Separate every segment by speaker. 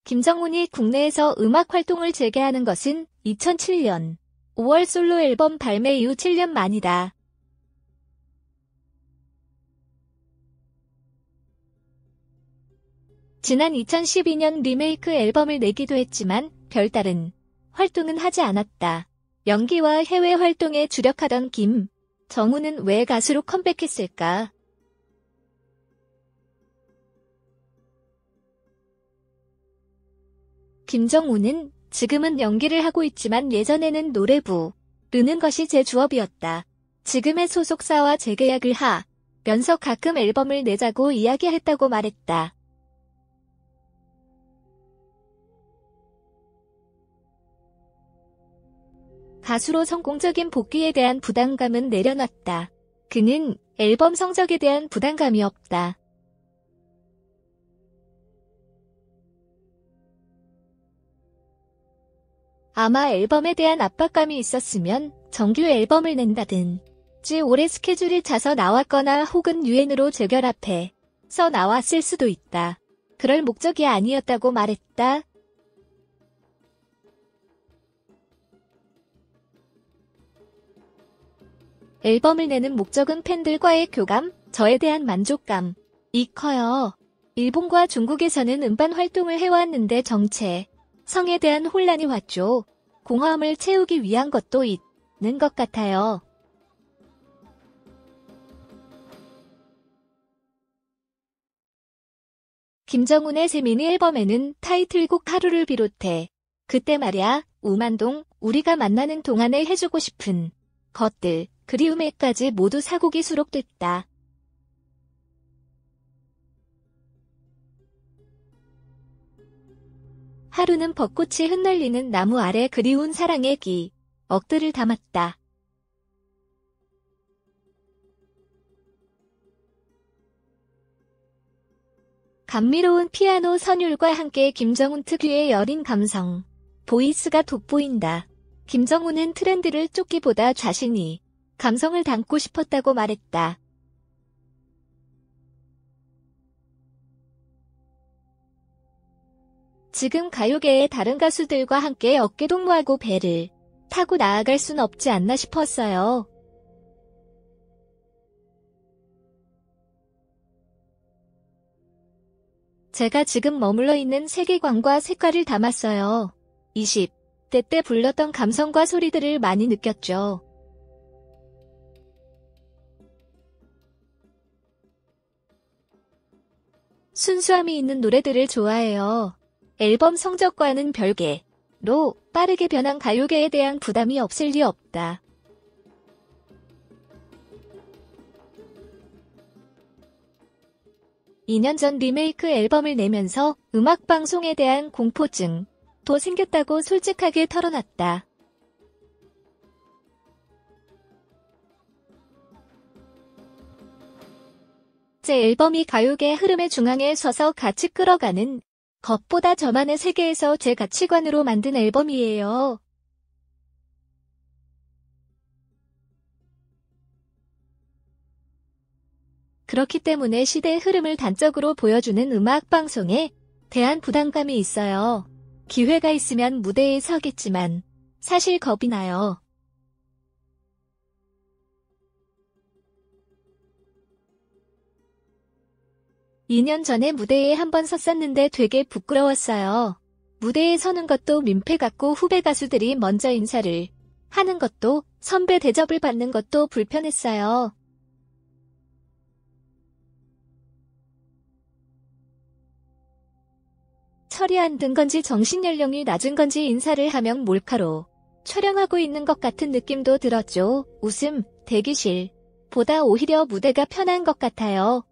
Speaker 1: 김정훈이 국내에서 음악 활동을 재개하는 것은 2007년 5월 솔로 앨범 발매 이후 7년 만이다. 지난 2012년 리메이크 앨범을 내기도 했지만 별다른 활동은 하지 않았다. 연기와 해외 활동에 주력하던 김정훈은 왜 가수로 컴백했을까? 김정훈은 지금은 연기를 하고 있지만 예전에는 노래 부르는 것이 제 주업이었다. 지금의 소속사와 재계약을 하면서 가끔 앨범을 내자고 이야기했다고 말했다. 가수로 성공적인 복귀에 대한 부담감은 내려놨다. 그는 앨범 성적에 대한 부담감이 없다. 아마 앨범에 대한 압박감이 있었으면 정규 앨범을 낸다든지 올해 스케줄이 차서 나왔거나 혹은 유엔으로 재결합해서 나왔을 수도 있다. 그럴 목적이 아니었다고 말했다. 앨범을 내는 목적은 팬들과의 교감, 저에 대한 만족감이 커요. 일본과 중국에서는 음반 활동을 해왔는데 정체성에 대한 혼란이 왔죠. 공허함을 채우기 위한 것도 있는 것 같아요. 김정훈의 새 미니 앨범에는 타이틀곡 하루를 비롯해 그때 말야, 우만동, 우리가 만나는 동안에 해주고 싶은 것들, 그리움에까지 모두 4곡이 수록됐다. 하루는 벚꽃이 흩날리는 나무 아래 그리운 사랑의 기억들을 담았다. 감미로운 피아노 선율과 함께 김정훈 특유의 여린 감성, 보이스가 돋보인다. 김정훈은 트렌드를 쫓기보다 자신이 감성을 담고 싶었다고 말했다. 지금 가요계의 다른 가수들과 함께 어깨동무하고 배를 타고 나아갈 순 없지 않나 싶었어요. 제가 지금 머물러 있는 세계관과 색깔을 담았어요. 20대 때 불렀던 감성과 소리들을 많이 느꼈죠. 순수함이 있는 노래들을 좋아해요. 앨범 성적과는 별개로 빠르게 변한 가요계에 대한 부담이 없을 리 없다. (2년) 전 리메이크 앨범을 내면서 음악방송에 대한 공포증도 생겼다고 솔직하게 털어놨다. 제 앨범이 가요계 흐름의 중앙에 서서 같이 끌어가는 것보다 저만의 세계에서 제 가치관으로 만든 앨범이에요. 그렇기 때문에 시대의 흐름을 단적으로 보여주는 음악방송에 대한 부담감이 있어요. 기회가 있으면 무대에 서겠지만 사실 겁이 나요. (2년) 전에 무대에 한번 섰었는데 되게 부끄러웠어요. 무대에 서는 것도 민폐 같고 후배 가수들이 먼저 인사를 하는 것도 선배 대접을 받는 것도 불편했어요. 철이 안 든 건지 정신연령이 낮은 건지 인사를 하면 몰카로 촬영하고 있는 것 같은 느낌도 들었죠. 웃음, 대기실보다 오히려 무대가 편한 것 같아요.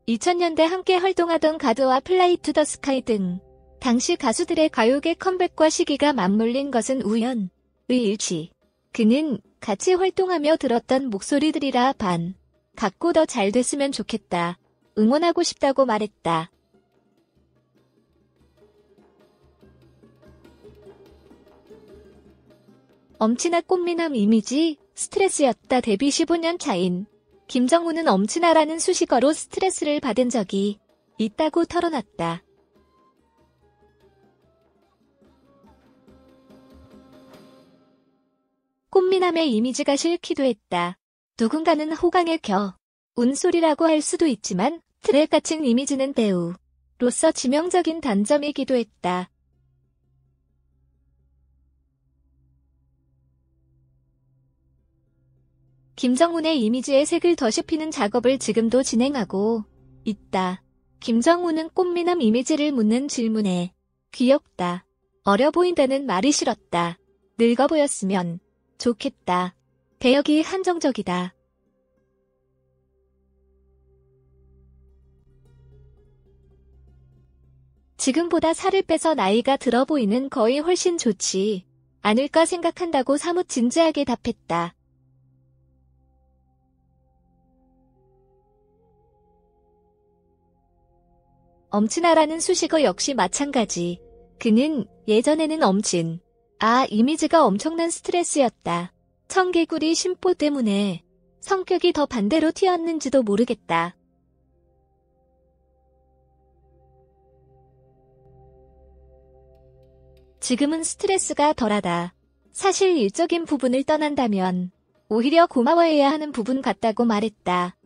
Speaker 1: (2000년대) 함께 활동하던 가드와 플라이 투 더 스카이 등 당시 가수들의 가요계 컴백과 시기가 맞물린 것은 우연의 일치. 그는 같이 활동하며 들었던 목소리들이라 같고 더 잘 됐으면 좋겠다. 응원하고 싶다고 말했다. 엄친아 꽃미남 이미지, 스트레스였다. 데뷔 15년 차인 김정우는 엄친아라는 수식어로 스트레스를 받은 적이 있다고 털어놨다. 꽃미남의 이미지가 싫기도 했다. 누군가는 호강의 운소리라고 할 수도 있지만 드랙 같은 이미지는 배우로서 치명적인 단점이기도 했다. 김정훈의 이미지에 색을 더씹히는 작업을 지금도 진행하고 있다. 김정훈은 꽃미남 이미지를 묻는 질문에 귀엽다, 어려 보인다는 말이 싫었다, 늙어 보였으면 좋겠다, 배역이 한정적이다. 지금보다 살을 빼서 나이가 들어 보이는 거의 훨씬 좋지 않을까 생각한다고 사뭇 진지하게 답했다. 엄친아라는 수식어 역시 마찬가지. 그는 예전에는 이미지가 엄청난 스트레스였다. 청개구리 심보 때문에 성격이 더 반대로 튀었는지도 모르겠다. 지금은 스트레스가 덜하다. 사실 일적인 부분을 떠난다면 오히려 고마워해야 하는 부분 같다고 말했다.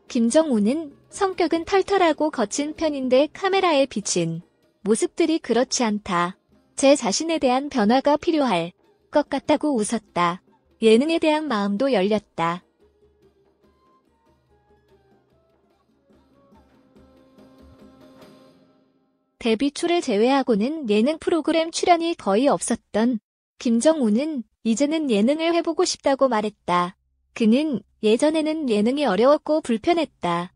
Speaker 1: 김정우는 성격은 털털하고 거친 편인데 카메라에 비친 모습들이 그렇지 않다. 제 자신에 대한 변화가 필요할 것 같다고 웃었다. 예능에 대한 마음도 열렸다. 데뷔 초를 제외하고는 예능 프로그램 출연이 거의 없었던 김정우는 이제는 예능을 해보고 싶다고 말했다. 그는 예전에는 예능이 어려웠고 불편했다.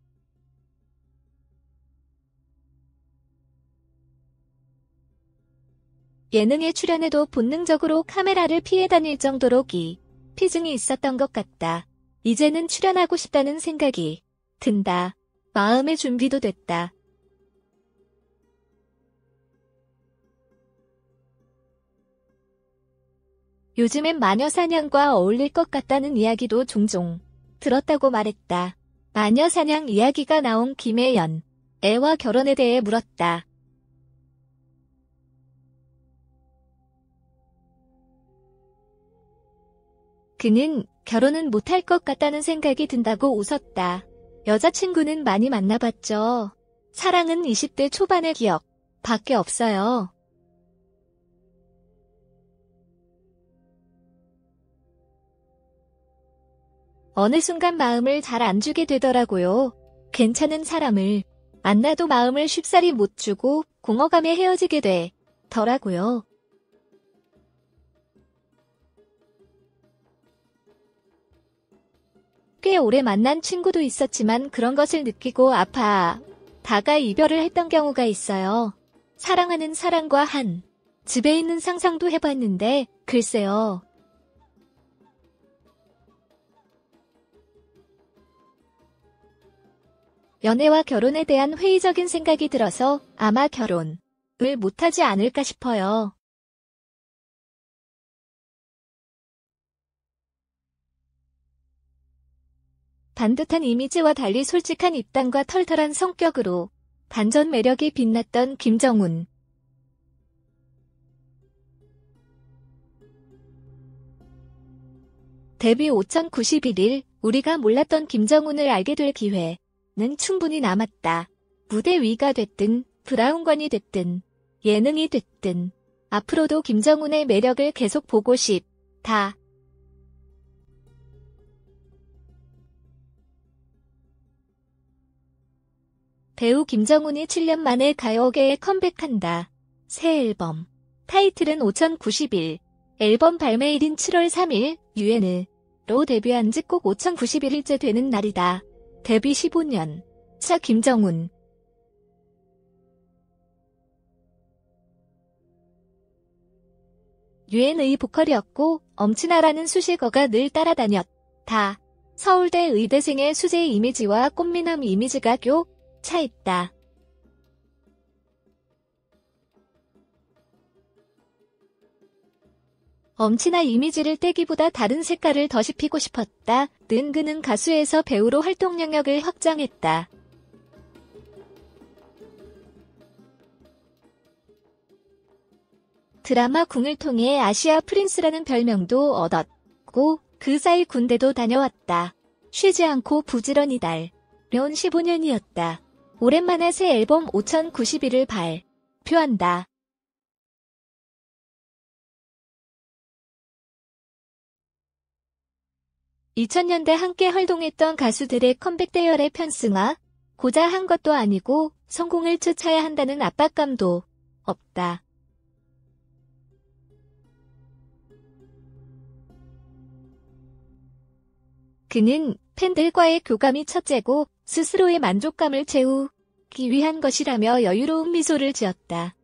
Speaker 1: 예능에 출연해도 본능적으로 카메라를 피해 다닐 정도로 피증이 있었던 것 같다. 이제는 출연하고 싶다는 생각이 든다. 마음의 준비도 됐다. 요즘엔 마녀사냥과 어울릴 것 같다는 이야기도 종종 들었다고 말했다. 마녀사냥 이야기가 나온 김혜연, 애와 결혼에 대해 물었다. 그는 결혼은 못할 것 같다는 생각이 든다고 웃었다. 여자친구는 많이 만나봤죠. 사랑은 20대 초반의 기억 밖에 없어요. 어느 순간 마음을 잘 안 주게 되더라고요. 괜찮은 사람을 만나도 마음을 쉽사리 못 주고 공허감에 헤어지게 되더라고요. 꽤 오래 만난 친구도 있었지만 그런 것을 느끼고 아파다가 이별을 했던 경우가 있어요. 사랑하는 사람과 한 집에 있는 상상도 해봤는데 글쎄요. 연애와 결혼에 대한 회의적인 생각이 들어서 아마 결혼을 못하지 않을까 싶어요. 반듯한 이미지와 달리 솔직한 입담과 털털한 성격으로 반전 매력이 빛났던 김정훈. 데뷔 5091일 우리가 몰랐던 김정훈을 알게 될 기회는 충분히 남았다. 무대 위가 됐든 브라운관이 됐든 예능이 됐든 앞으로도 김정훈의 매력을 계속 보고 싶다. 배우 김정훈이 7년 만에 가요계에 컴백한다. 새 앨범 타이틀은 5091. 앨범 발매일인 7월 3일 UN으로 데뷔한 지 꼭 5091일째 되는 날이다. 데뷔 15년 차 김정훈. UN의 보컬이었고 엄친아라는 수식어가 늘 따라다녔다. 서울대 의대생의 수제 이미지와 꽃미남 이미지가 차 있다. 엄친아 이미지를 떼기보다 다른 색깔을 더 씹히고 싶었다. 는 그는 가수에서 배우로 활동 영역을 확장했다. 드라마 궁을 통해 아시아 프린스라는 별명도 얻었고 그 사이 군대도 다녀왔다. 쉬지 않고 부지런히 달려온 15년이었다. 오랜만에 새 앨범 5091을 발표한다. 2000년대 함께 활동했던 가수들의 컴백 대열에 편승하고자 한 것도 아니고 성공을 쫓아야 한다는 압박감도 없다. 그는 팬들과의 교감이 첫째고 스스로의 만족감을 채우기 위한 것이라며 여유로운 미소를 지었다.